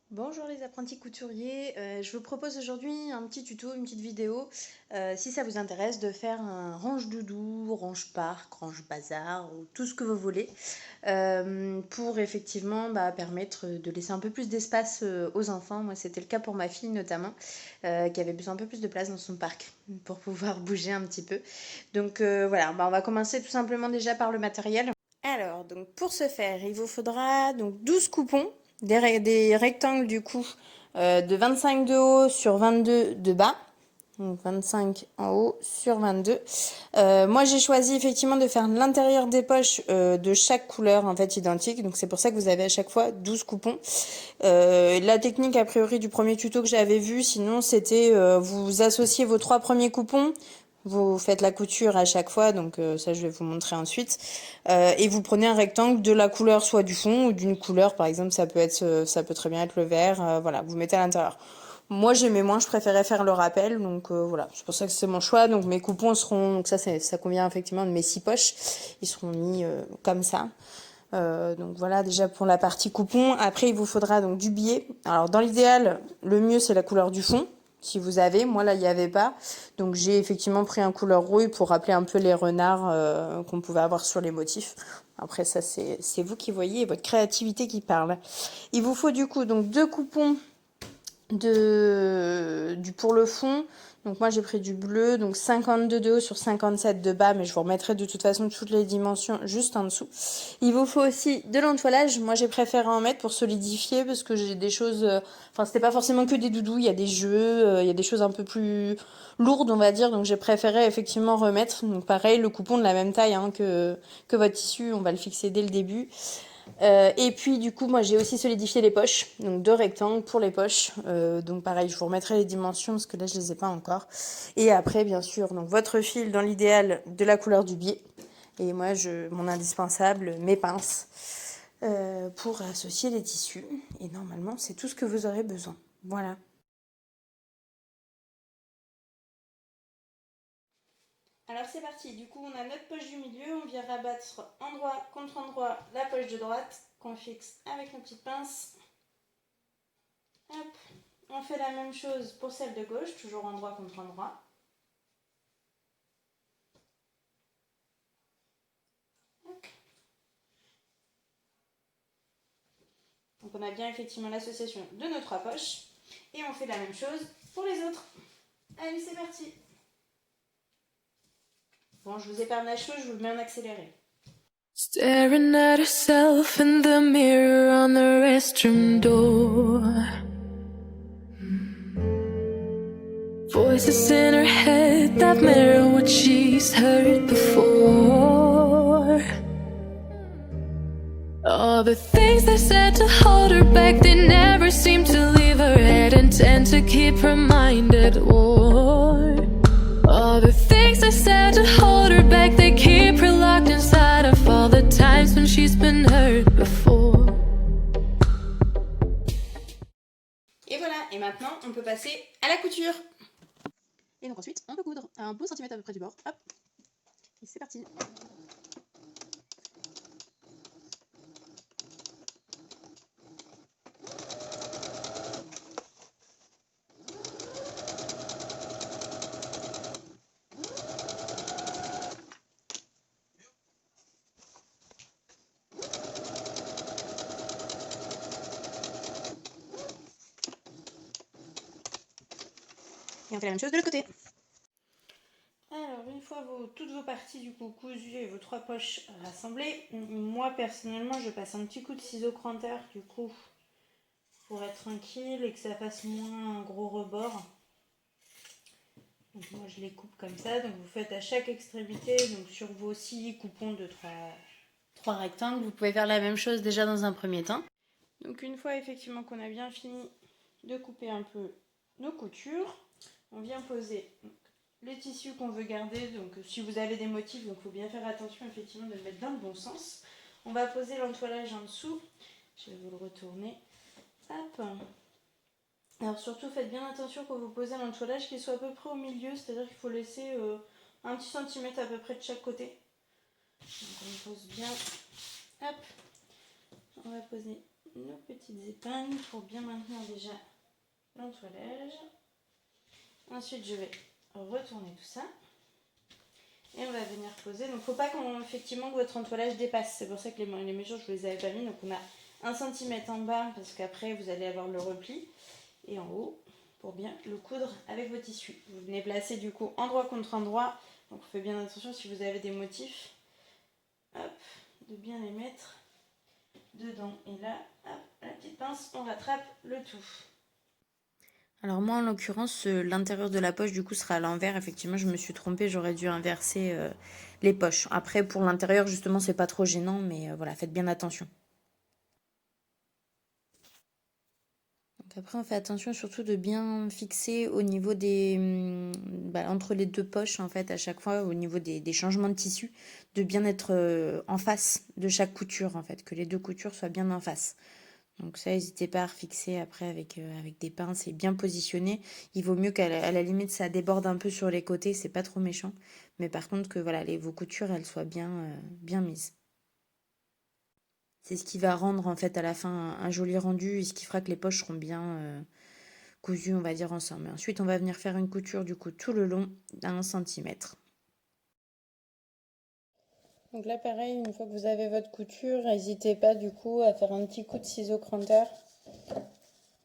Bonjour les apprentis couturiers, je vous propose aujourd'hui un petit tuto, une petite vidéo, si ça vous intéresse de faire un range doudou, range parc, range bazar, ou tout ce que vous voulez, pour effectivement permettre de laisser un peu plus d'espace aux enfants. Moi c'était le cas pour ma fille notamment, qui avait besoin un peu plus de place dans son parc pour pouvoir bouger un petit peu. Donc voilà, on va commencer tout simplement déjà par le matériel. Alors, donc pour ce faire, il vous faudra donc 12 coupons, des rectangles du coup de 25 de haut sur 22 de bas. Donc 25 en haut sur 22. Moi j'ai choisi effectivement de faire l'intérieur des poches de chaque couleur en fait identique. Donc c'est pour ça que vous avez à chaque fois 12 coupons. La technique a priori du premier tuto que j'avais vu, sinon c'était vous associez vos 3 premiers coupons. Vous faites la couture à chaque fois, donc ça je vais vous montrer ensuite. Et vous prenez un rectangle de la couleur soit du fond ou d'une couleur, par exemple ça peut très bien être le vert. Voilà, vous mettez à l'intérieur. Moi j'aimais moins, je préférais faire le rappel, donc voilà, c'est pour ça que c'est mon choix. Donc mes coupons seront, donc ça convient effectivement de mes 6 poches, ils seront mis comme ça. Donc voilà déjà pour la partie coupon. Après il vous faudra donc du biais. Alors dans l'idéal, le mieux c'est la couleur du fond. Si vous avez, moi là il n'y avait pas, donc j'ai effectivement pris un couleur rouille pour rappeler un peu les renards qu'on pouvait avoir sur les motifs. Après ça c'est vous qui voyez, votre créativité qui parle. Il vous faut du coup donc 2 coupons pour le fond. Donc moi j'ai pris du bleu, donc 52 de haut sur 57 de bas, mais je vous remettrai de toute façon toutes les dimensions juste en dessous. Il vous faut aussi de l'entoilage. Moi j'ai préféré en mettre pour solidifier parce que j'ai des choses, enfin c'était pas forcément que des doudous, il y a des jeux, il y a des choses un peu plus lourdes on va dire, donc j'ai préféré effectivement remettre. Donc pareil, le coupon de la même taille que votre tissu, on va le fixer dès le début. Et puis du coup moi j'ai aussi solidifié les poches, donc 2 rectangles pour les poches, donc pareil je vous remettrai les dimensions parce que là je les ai pas encore. Et après bien sûr donc votre fil dans l'idéal de la couleur du biais, et moi mon indispensable, mes pinces pour associer les tissus, et normalement c'est tout ce que vous aurez besoin. Voilà. Alors c'est parti, du coup on a notre poche du milieu, on vient rabattre endroit contre endroit la poche de droite qu'on fixe avec nos petites pinces. Hop. On fait la même chose pour celle de gauche, toujours endroit contre endroit. Hop. Donc on a bien effectivement l'association de nos 3 poches. Et on fait la même chose pour les autres. Allez c'est parti. Bon je vous épargne la chose, je vous le mets en accéléré. Staring at herself in the mirror on the restroom door. Voices in her head that mirror what she's heard before. All the things they said to hold her back, they never seem to leave her head and tend to keep her mind at war. All the things they said to hold her back, they keep her locked inside of all the times when she's been hurt before. Et voilà, et maintenant on peut passer à la couture. Et donc ensuite on peut coudre un bon centimètre à peu près du bord. Hop, et c'est parti. Et on fait la même chose de l'autre côté. Alors, une fois toutes vos parties du coup cousues et vos 3 poches rassemblées, moi personnellement je passe un petit coup de ciseau cranteur du coup pour être tranquille et que ça fasse moins un gros rebord. Donc moi je les coupe comme ça, donc vous faites à chaque extrémité, donc sur vos 6 coupons de 3 rectangles, vous pouvez faire la même chose déjà dans un premier temps. Donc une fois effectivement qu'on a bien fini de couper un peu nos coutures, on vient poser les tissus qu'on veut garder. Donc si vous avez des motifs, donc il faut bien faire attention effectivement de le mettre dans le bon sens. On va poser l'entoilage en dessous, je vais vous le retourner. Hop. Alors surtout faites bien attention quand vous posez l'entoilage qu'il soit à peu près au milieu, c'est-à-dire qu'il faut laisser un petit centimètre à peu près de chaque côté. Donc on pose bien Hop, on va poser nos petites épingles pour bien maintenir déjà l'entoilage. Ensuite, je vais retourner tout ça. Et on va venir poser. Donc, faut pas effectivement que votre entoilage dépasse. C'est pour ça que les mesures, je ne vous les avais pas mis. Donc, on a 1 cm en bas parce qu'après, vous allez avoir le repli. Et en haut, pour bien le coudre avec vos tissus. Vous venez placer du coup endroit contre endroit. Donc, faites bien attention si vous avez des motifs. Hop, de bien les mettre dedans. Et là, hop, la petite pince, on rattrape le tout. Alors moi en l'occurrence l'intérieur de la poche du coup sera à l'envers. Effectivement je me suis trompée, j'aurais dû inverser les poches. Après pour l'intérieur justement c'est pas trop gênant mais voilà, faites bien attention. Donc après on fait attention surtout de bien fixer au niveau des entre les deux poches en fait à chaque fois au niveau des changements de tissu, de bien être en face de chaque couture en fait, que les deux coutures soient bien en face. Donc ça, n'hésitez pas à refixer après avec des pinces et bien positionner. Il vaut mieux qu'à la limite, ça déborde un peu sur les côtés, c'est pas trop méchant. Mais par contre, que voilà, vos coutures, elles soient bien mises. C'est ce qui va rendre en fait à la fin un joli rendu et ce qui fera que les poches seront bien cousues, on va dire, ensemble. Et ensuite, on va venir faire une couture du coup tout le long d'1 centimètre. Donc là, pareil, une fois que vous avez votre couture, n'hésitez pas du coup à faire un petit coup de ciseau cranteur.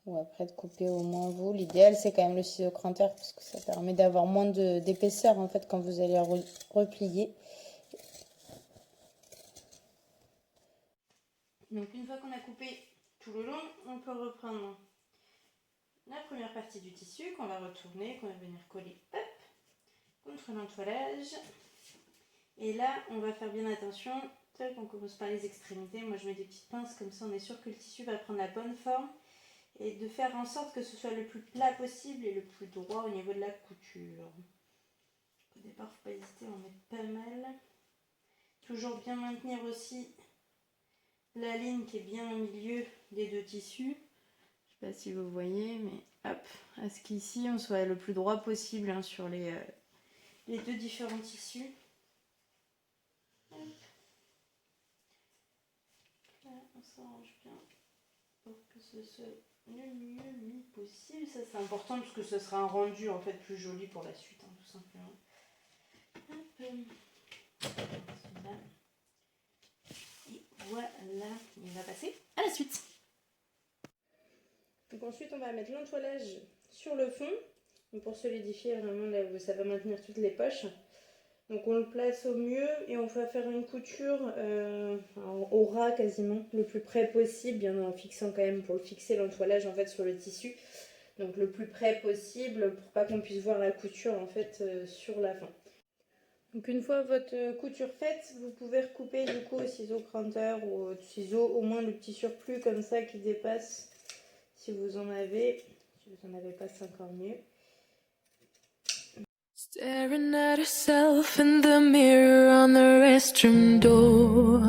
Ou après de couper au moins vous. L'idéal c'est quand même le ciseau cranteur parce que ça permet d'avoir moins d'épaisseur en fait quand vous allez replier. Donc une fois qu'on a coupé tout le long, on peut reprendre la première partie du tissu qu'on va retourner, qu'on va venir coller hop, contre l'entoilage. Et là on va faire bien attention, on commence par les extrémités. Moi je mets des petites pinces comme ça on est sûr que le tissu va prendre la bonne forme. Et de faire en sorte que ce soit le plus plat possible et le plus droit au niveau de la couture. Au départ, il ne faut pas hésiter à en mettre pas mal. Toujours bien maintenir aussi la ligne qui est bien au milieu des deux tissus. Je ne sais pas si vous voyez, mais hop, à ce qu'ici on soit le plus droit possible sur les deux différents tissus. Hop. Là, on s'arrange bien pour que ce soit le mieux mis possible. Ça c'est important parce que ce sera un rendu en fait plus joli pour la suite, hein, tout simplement. Hop. Et voilà, on va passer à la suite. Donc ensuite on va mettre l'entoilage sur le fond. Donc pour solidifier vraiment là où ça va maintenir toutes les poches. Donc on le place au mieux et on va faire une couture au ras quasiment, le plus près possible, bien en fixant quand même pour le fixer l'entoilage en fait sur le tissu. Donc le plus près possible pour pas qu'on puisse voir la couture en fait sur la fin. Donc une fois votre couture faite, vous pouvez recouper du coup au ciseau cranteur ou au ciseau, au moins le petit surplus comme ça qui dépasse si vous en avez. Si vous n'en avez pas, c'est encore mieux. Staring at herself in the mirror on the restroom door.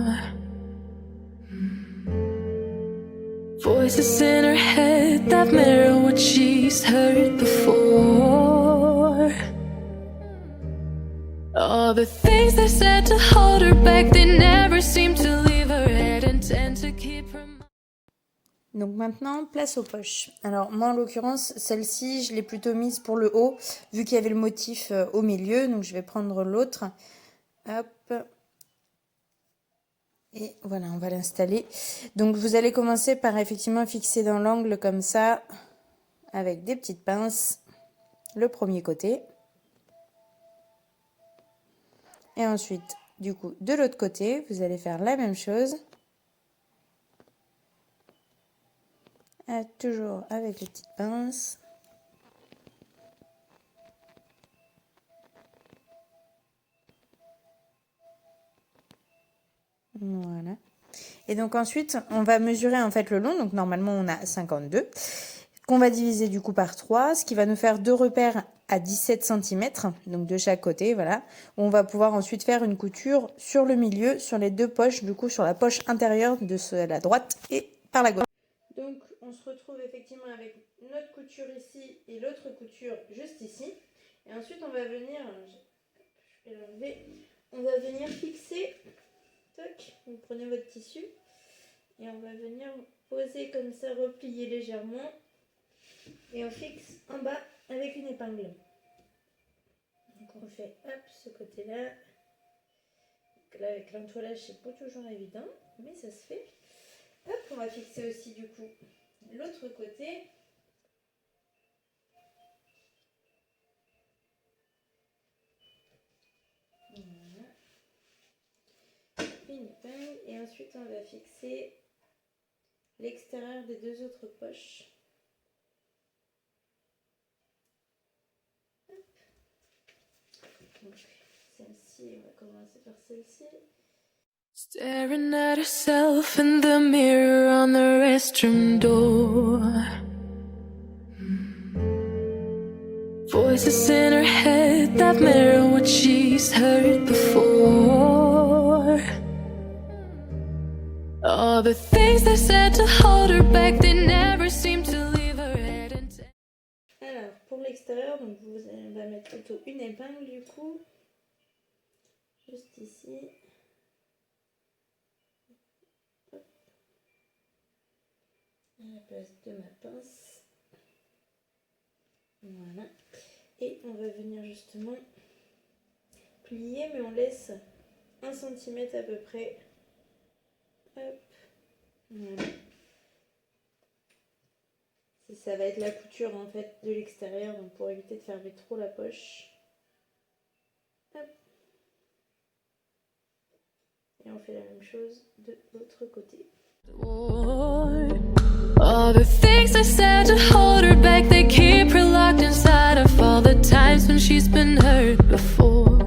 Voices in her head that mirror what she's heard before. All the things they said to hold her back, they never seem to leave her head and tend to keep her. Donc maintenant, place aux poches. Alors moi en l'occurrence, celle-ci, je l'ai plutôt mise pour le haut, vu qu'il y avait le motif au milieu. Donc je vais prendre l'autre. Hop. Et voilà, on va l'installer. Donc vous allez commencer par effectivement fixer dans l'angle comme ça, avec des petites pinces, le premier côté. Et ensuite, du coup, de l'autre côté, vous allez faire la même chose. Toujours avec les petites pinces. Voilà. Et donc ensuite, on va mesurer en fait le long. Donc normalement, on a 52. Qu'on va diviser du coup par 3. Ce qui va nous faire 2 repères à 17 cm. Donc de chaque côté, voilà. On va pouvoir ensuite faire une couture sur le milieu, sur les deux poches. Du coup, sur la poche intérieure de la droite et par la gauche. Donc on se retrouve effectivement avec notre couture ici et l'autre couture juste ici. Et ensuite, on va venir... Je vais l'enlever. On va venir fixer Toc, vous prenez votre tissu et on va venir poser comme ça, replier légèrement et on fixe en bas avec une épingle. Donc on fait hop ce côté-là. Donc là avec l'entoilage c'est pas toujours évident, mais ça se fait. Hop, on va fixer aussi du coup l'autre côté. Voilà. Une épingle et ensuite on va fixer l'extérieur des deux autres poches. Donc celle-ci, on va commencer par celle-ci. Staring at herself in the mirror on the restroom door. Voices in her head that mirror what she's heard before. All the things they said to hold her back, they never seem to leave her head intact. Alors, pour l'extérieur, donc on va mettre plutôt une épingle du coup. Juste ici. Hop. À la place de ma pince. Voilà. Et on va venir justement plier, mais on laisse 1 cm à peu près. Hop. Voilà. Ça va être la couture en fait de l'extérieur, donc pour éviter de fermer trop la poche. Hop. Et on fait la même chose de l'autre côté. All the things I said to hold her back, they keep her locked inside of all the times when she's been hurt before.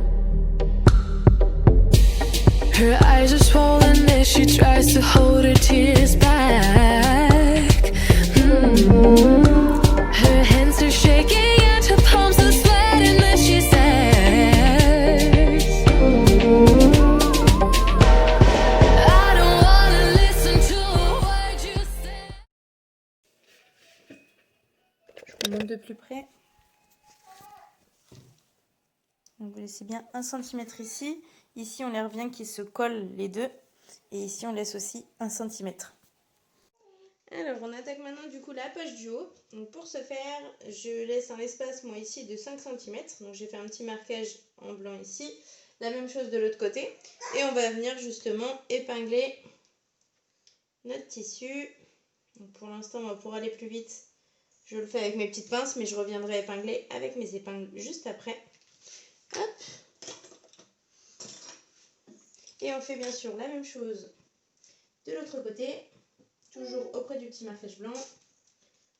Her eyes are swollen as she tries to hold her tears back. Her hands are shaking and her palms are sweating as she says, I don't wanna listen to a word you say. Je vous montre de plus près. Donc vous laissez bien 1 cm ici. Ici, on les revient qui se collent les deux. Et ici, on laisse aussi 1 cm. Alors, on attaque maintenant du coup la poche du haut. Donc pour ce faire, je laisse un espace moi ici de 5 cm. Donc j'ai fait un petit marquage en blanc ici. La même chose de l'autre côté. Et on va venir justement épingler notre tissu. Donc pour l'instant, pour aller plus vite, je le fais avec mes petites pinces, mais je reviendrai épingler avec mes épingles juste après. Hop. Et on fait bien sûr la même chose de l'autre côté, toujours auprès du petit marquage blanc,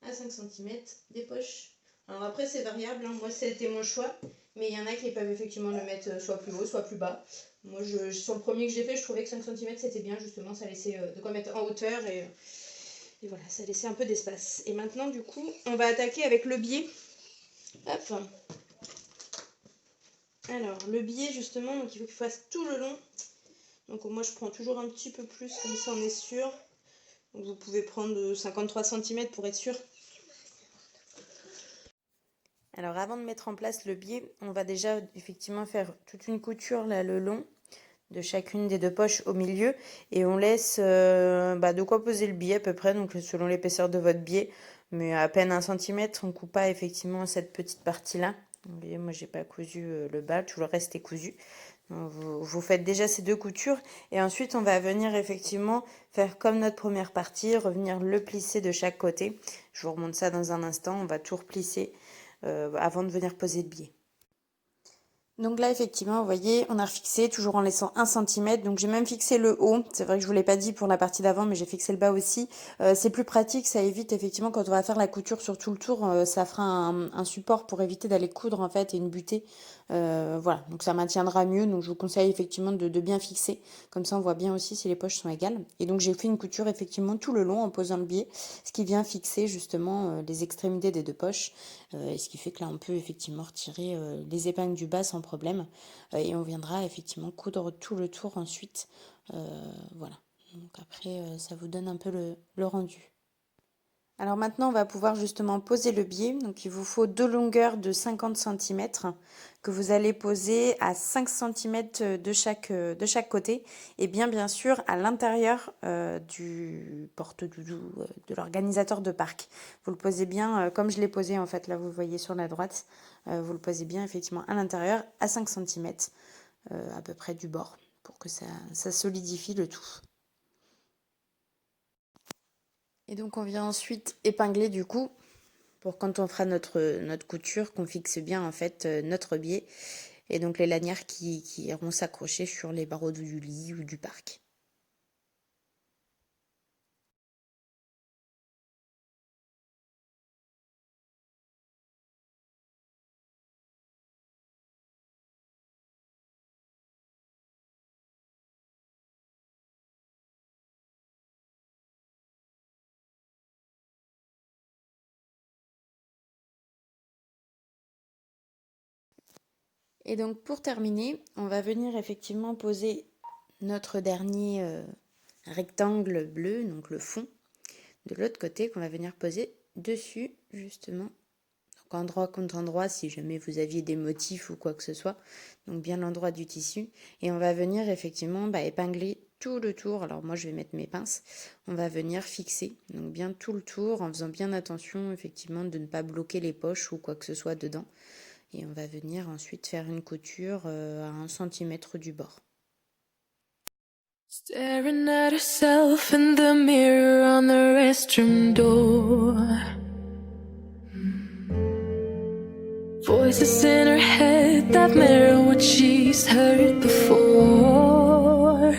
à 5 cm des poches. Alors après c'est variable, hein. Moi c'était mon choix, mais il y en a qui peuvent effectivement le mettre soit plus haut, soit plus bas. Moi sur le premier que j'ai fait, je trouvais que 5 cm c'était bien, justement ça laissait de quoi mettre en hauteur et voilà, ça laissait un peu d'espace. Et maintenant du coup, on va attaquer avec le biais. Hop. Alors le biais justement, donc il faut qu'il fasse tout le long. Donc moi je prends toujours un petit peu plus, comme ça on est sûr. Donc vous pouvez prendre 53 cm pour être sûr. Alors avant de mettre en place le biais, on va déjà effectivement faire toute une couture là le long de chacune des deux poches au milieu. Et on laisse de quoi poser le biais à peu près, donc selon l'épaisseur de votre biais. Mais à peine 1 cm, on ne coupe pas effectivement cette petite partie-là. Vous voyez, moi j'ai pas cousu le bas, tout le reste est cousu. Vous faites déjà ces deux coutures et ensuite on va venir effectivement faire comme notre première partie, revenir le plisser de chaque côté. Je vous remonte ça dans un instant, on va tout replisser avant de venir poser le biais. Donc là effectivement vous voyez on a refixé toujours en laissant 1 cm, donc j'ai même fixé le haut, c'est vrai que je vous l'ai pas dit pour la partie d'avant mais j'ai fixé le bas aussi. C'est plus pratique, ça évite effectivement quand on va faire la couture sur tout le tour, ça fera un support pour éviter d'aller coudre en fait et une butée. Voilà, donc ça maintiendra mieux, donc je vous conseille effectivement de bien fixer, comme ça on voit bien aussi si les poches sont égales. Et donc j'ai fait une couture effectivement tout le long en posant le biais, ce qui vient fixer justement les extrémités des deux poches, et ce qui fait que là on peut effectivement retirer les épingles du bas sans problème, et on viendra effectivement coudre tout le tour ensuite. Voilà, donc après ça vous donne un peu le rendu. Alors maintenant, on va pouvoir justement poser le biais. Donc il vous faut deux longueurs de 50 cm que vous allez poser à 5 cm de chaque côté. Et bien sûr, à l'intérieur du porte-doudou, de l'organisateur de parc. Vous le posez bien, comme je l'ai posé en fait, là vous le voyez sur la droite. Vous le posez bien effectivement à l'intérieur, à 5 cm à peu près du bord, pour que ça solidifie le tout. Et donc on vient ensuite épingler du coup, pour quand on fera notre couture, qu'on fixe bien en fait notre biais. Et donc les lanières qui iront s'accrocher sur les barreaux du lit ou du parc. Et donc pour terminer, on va venir effectivement poser notre dernier rectangle bleu, donc le fond, de l'autre côté qu'on va venir poser dessus justement. Donc endroit contre endroit si jamais vous aviez des motifs ou quoi que ce soit. Donc bien l'endroit du tissu. Et on va venir effectivement épingler tout le tour. Alors moi je vais mettre mes pinces. On va venir fixer donc bien tout le tour en faisant bien attention effectivement de ne pas bloquer les poches ou quoi que ce soit dedans. Et on va venir ensuite faire une couture à 1 cm du bord. Staring at herself in the mirror on the restroom door. Voices in her head that mirror what she's heard before.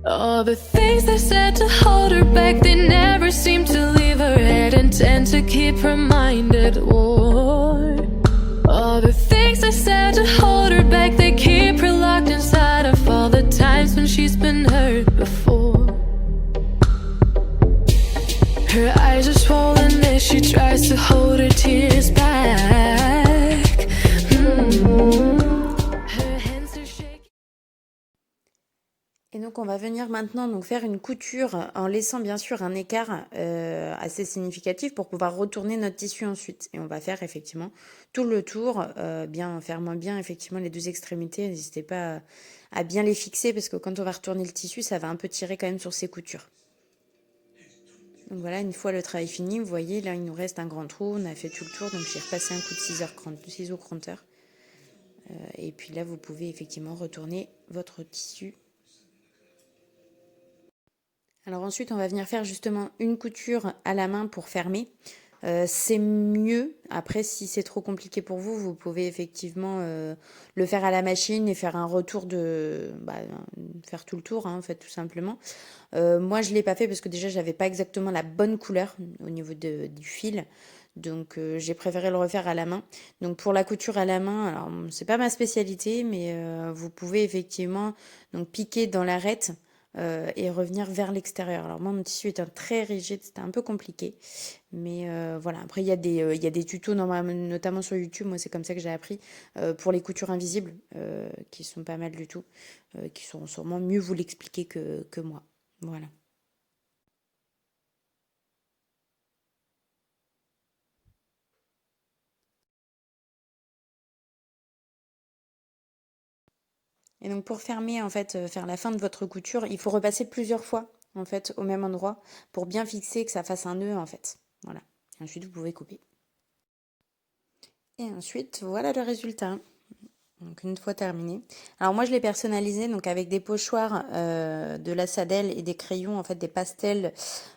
All the things they said to hold her back, they never seem to leave her head and tend to keep her mind at war. All the things they said to hold her back, they keep her locked inside of all the times when she's been hurt before. Her eyes are swollen as she tries to hold her tears back. Her hands are shaking. Et donc on va venir maintenant faire une couture en laissant bien sûr un écart assez significatif pour pouvoir retourner notre tissu ensuite. Et on va faire effectivement tout le tour, bien fermant bien effectivement les deux extrémités. N'hésitez pas à bien les fixer parce que quand on va retourner le tissu, ça va un peu tirer quand même sur ces coutures. Donc voilà, une fois le travail fini, vous voyez là il nous reste un grand trou, on a fait tout le tour, donc j'ai repassé un coup de ciseau cranteur. Et puis là vous pouvez effectivement retourner votre tissu. Alors ensuite, on va venir faire justement une couture à la main pour fermer. C'est mieux. Après, si c'est trop compliqué pour vous, vous pouvez effectivement le faire à la machine et faire un retour faire tout le tour, en fait, tout simplement. Moi, je l'ai pas fait parce que déjà, j'avais pas exactement la bonne couleur au niveau du fil. Donc, j'ai préféré le refaire à la main. Donc, pour la couture à la main, alors c'est pas ma spécialité, mais vous pouvez effectivement donc piquer dans l'arête. Et revenir vers l'extérieur. Alors moi, mon tissu étant très rigide, c'était un peu compliqué. Mais voilà, après, il y a des tutos, notamment sur YouTube. Moi, c'est comme ça que j'ai appris pour les coutures invisibles, qui sont pas mal du tout, qui sauront sûrement mieux vous l'expliquer que moi. Voilà. Et donc pour fermer, en fait, faire la fin de votre couture, il faut repasser plusieurs fois, en fait, au même endroit, pour bien fixer que ça fasse un nœud, en fait. Voilà. Et ensuite, vous pouvez couper. Et ensuite, voilà le résultat. Donc une fois terminé. Alors moi je l'ai personnalisé donc avec des pochoirs de la Sadel et des crayons en fait des pastels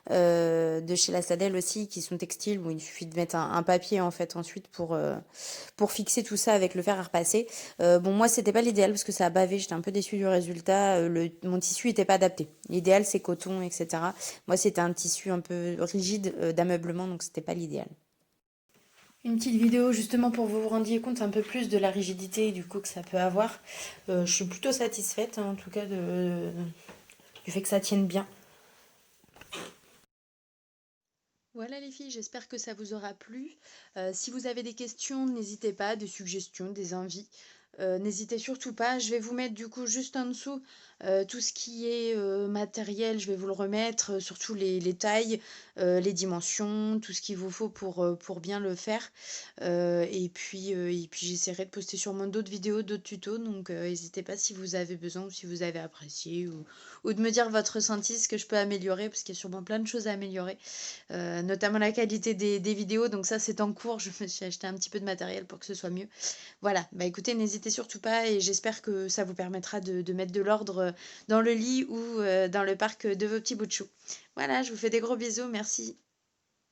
de chez la Sadel aussi qui sont textiles où il suffit de mettre un papier en fait ensuite pour fixer tout ça avec le fer à repasser. Bon moi c'était pas l'idéal parce que ça a bavé, j'étais un peu déçue du résultat. Mon tissu était pas adapté. L'idéal c'est coton etc. Moi c'était un tissu un peu rigide d'ameublement donc c'était pas l'idéal. Une petite vidéo justement pour vous rendiez compte un peu plus de la rigidité du coup que ça peut avoir. Je suis plutôt satisfaite en tout cas du fait que ça tienne bien. Voilà les filles, j'espère que ça vous aura plu. Si vous avez des questions, n'hésitez pas, des suggestions, des envies. N'hésitez surtout pas. Je vais vous mettre du coup juste en dessous Tout ce qui est matériel, je vais vous le remettre, surtout les tailles, les dimensions, tout ce qu'il vous faut pour bien le faire. Et puis j'essaierai de poster sûrement d'autres vidéos, d'autres tutos, donc n'hésitez pas si vous avez besoin ou si vous avez apprécié ou de me dire votre ressenti, ce que je peux améliorer, parce qu'il y a sûrement plein de choses à améliorer, notamment la qualité des vidéos, donc ça c'est en cours, je me suis acheté un petit peu de matériel pour que ce soit mieux. Voilà, bah écoutez, n'hésitez surtout pas et j'espère que ça vous permettra de mettre de l'ordre dans le lit ou dans le parc de vos petits bouts de chou. Voilà, je vous fais des gros bisous, merci.